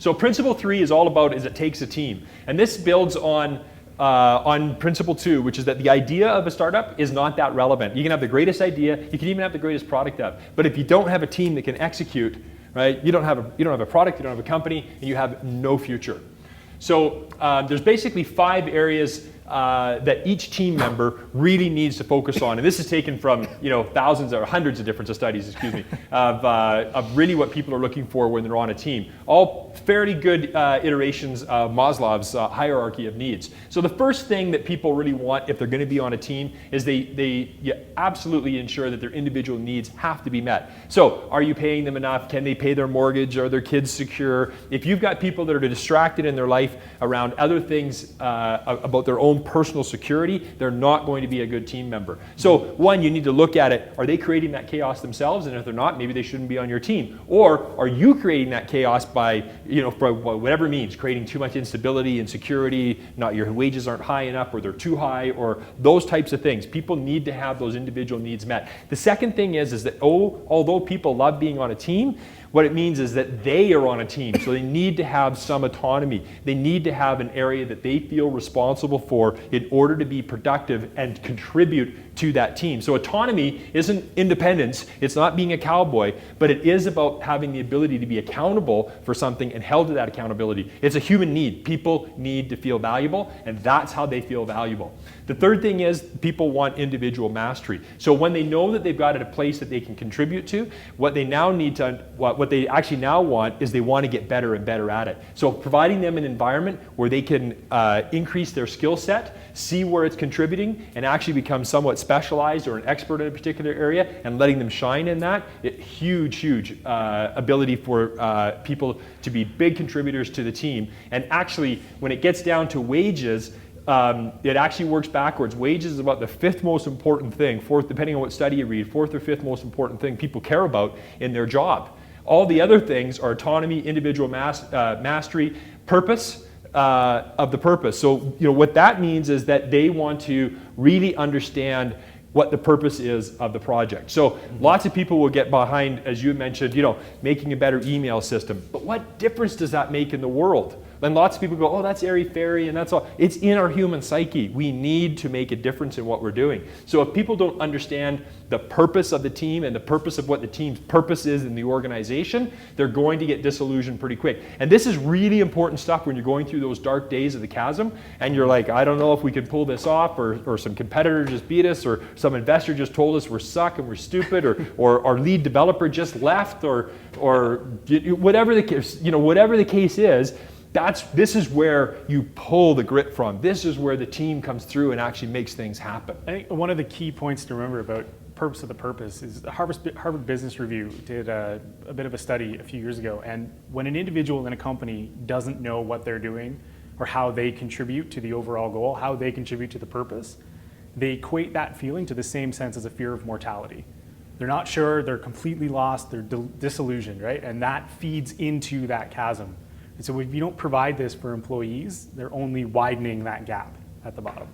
So principle 3 is all about is it takes a team. And this builds on principle 2, which is that the idea of a startup is not that relevant. You can have the greatest idea, you can even have the greatest product up, but if you don't have a team that can execute, right, you don't have a product, you don't have a company, and you have no future. So there's basically 5 areas that each team member really needs to focus on, and this is taken from thousands or hundreds of different studies, of really what people are looking for when they're on a team. All fairly good iterations of Maslow's hierarchy of needs. So the first thing that people really want if they're going to be on a team is you absolutely ensure that their individual needs have to be met. So are you paying them enough? Can they pay their mortgage? Are their kids secure? If you've got people that are distracted in their life around other things about their own personal security, they're not going to be a good team member. So one, you need to look at it, are they creating that chaos themselves? And if they're not, maybe they shouldn't be on your team. Or are you creating that chaos by, for whatever means, creating too much instability, insecurity, your wages aren't high enough, or they're too high, or those types of things. People need to have those individual needs met. The second thing is that although people love being on a team, what it means is that they are on a team, so they need to have some autonomy. They need to have an area that they feel responsible for in order to be productive and contribute to that team. So autonomy isn't independence, it's not being a cowboy, but it is about having the ability to be accountable for something and held to that accountability. It's a human need. People need to feel valuable, and that's how they feel valuable. The third thing is people want individual mastery. So when they know that they've got it a place that they can contribute to, what they actually now want is they want to get better and better at it. So providing them an environment where they can increase their skill set, see where it's contributing, and actually become somewhat specialized or an expert in a particular area, and letting them shine in that, huge ability for people to be big contributors to the team. And actually, when it gets down to wages, it actually works backwards. Wages is about the 5th most important thing, 4th, depending on what study you read, 4th or 5th most important thing people care about in their job. All the other things are autonomy, individual mastery, purpose of the purpose. So what that means is that they want to really understand what the purpose is of the project. So lots of people will get behind, as you mentioned, making a better email system. But what difference does that make in the world? And lots of people go, oh, that's airy-fairy, and that's all. It's in our human psyche. We need to make a difference in what we're doing. So if people don't understand the purpose of the team and the purpose of what the team's purpose is in the organization, they're going to get disillusioned pretty quick. And this is really important stuff when you're going through those dark days of the chasm, and you're like, I don't know if we can pull this off, or some competitor just beat us, or some investor just told us we're suck and we're stupid, or our lead developer just left, or whatever the case is. This is where you pull the grit from. This is where the team comes through and actually makes things happen. I think one of the key points to remember about purpose of the purpose is the Harvard Business Review did a bit of a study a few years ago, and when an individual in a company doesn't know what they're doing or how they contribute to the overall goal, how they contribute to the purpose, they equate that feeling to the same sense as a fear of mortality. They're not sure, they're completely lost, they're disillusioned, right? And that feeds into that chasm. And so if you don't provide this for employees, they're only widening that gap at the bottom.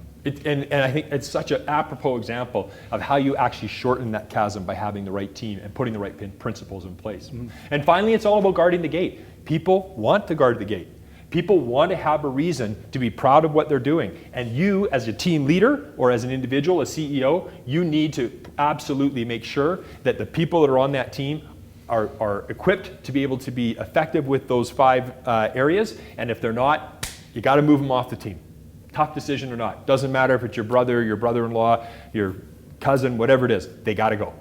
And I think it's such an apropos example of how you actually shorten that chasm by having the right team and putting the right principles in place. Mm-hmm. And finally, it's all about guarding the gate. People want to guard the gate. People want to have a reason to be proud of what they're doing. And you, as a team leader or as an individual, a CEO, you need to absolutely make sure that the people that are on that team are equipped to be able to be effective with those 5 areas. And if they're not, you got to move them off the team. Tough decision or not. Doesn't matter if it's your brother, your brother-in-law, your cousin, whatever it is, they got to go.